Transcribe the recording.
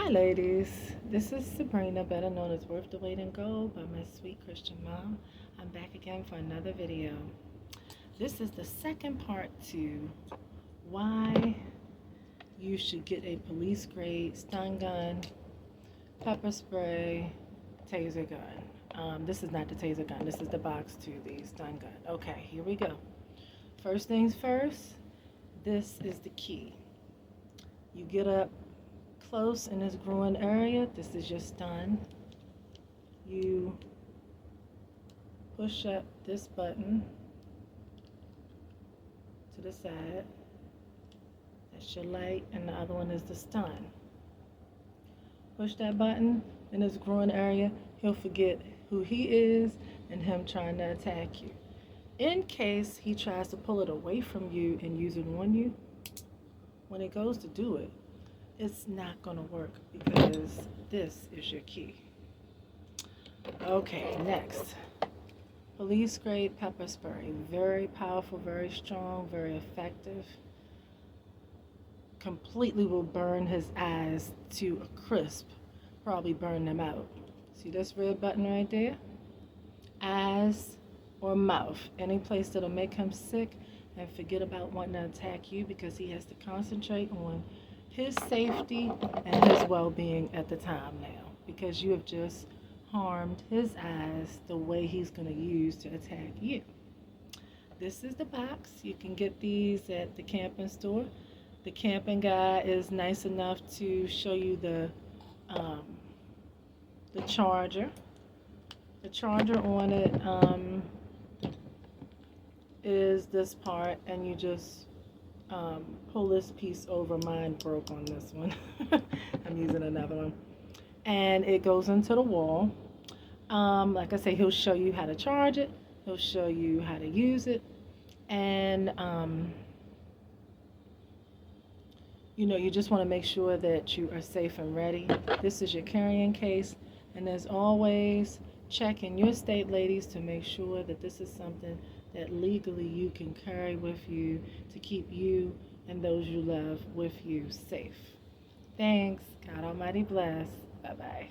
Hi, ladies. This is Sabrina, better known as Worth the Weight in Gold by my sweet Christian mom. I'm back again for another video. This is the second part to why you should get a police grade stun gun, pepper spray, taser gun. This is not the taser gun. This is the box to the stun gun. Okay, here we go. First things first, this is the key. You get up close in this growing area. This is your stun. You push up this button to the side. That's your light, and the other one is the stun. Push that button in this growing area. He'll forget who he is and him trying to attack you. In case he tries to pull it away from you and use it on you, when it goes to do it, it's not going to work because this is your key. Okay, next. Police grade pepper spray. Very powerful, very strong, very effective. Completely will burn his eyes to a crisp. Probably burn them out. See this red button right there? Eyes or mouth. Any place that'll make him sick and forget about wanting to attack you because he has to concentrate on his safety and his well-being at the time now, because you have just harmed his eyes the way he's going to use to attack you. This is the box. You can get these at the camping store. The camping guy is nice enough to show you the charger. The charger on it is this part, and you just pull this piece over. Mine broke on this one. I'm using another one. And it goes into the wall. Like I say, he'll show you how to charge it. He'll show you how to use it. And, you just want to make sure that you are safe and ready. This is your carrying case. And as always, check in your state, ladies, to make sure that this is something that legally you can carry with you to keep you and those you love with you safe. Thanks. God Almighty bless. Bye-bye.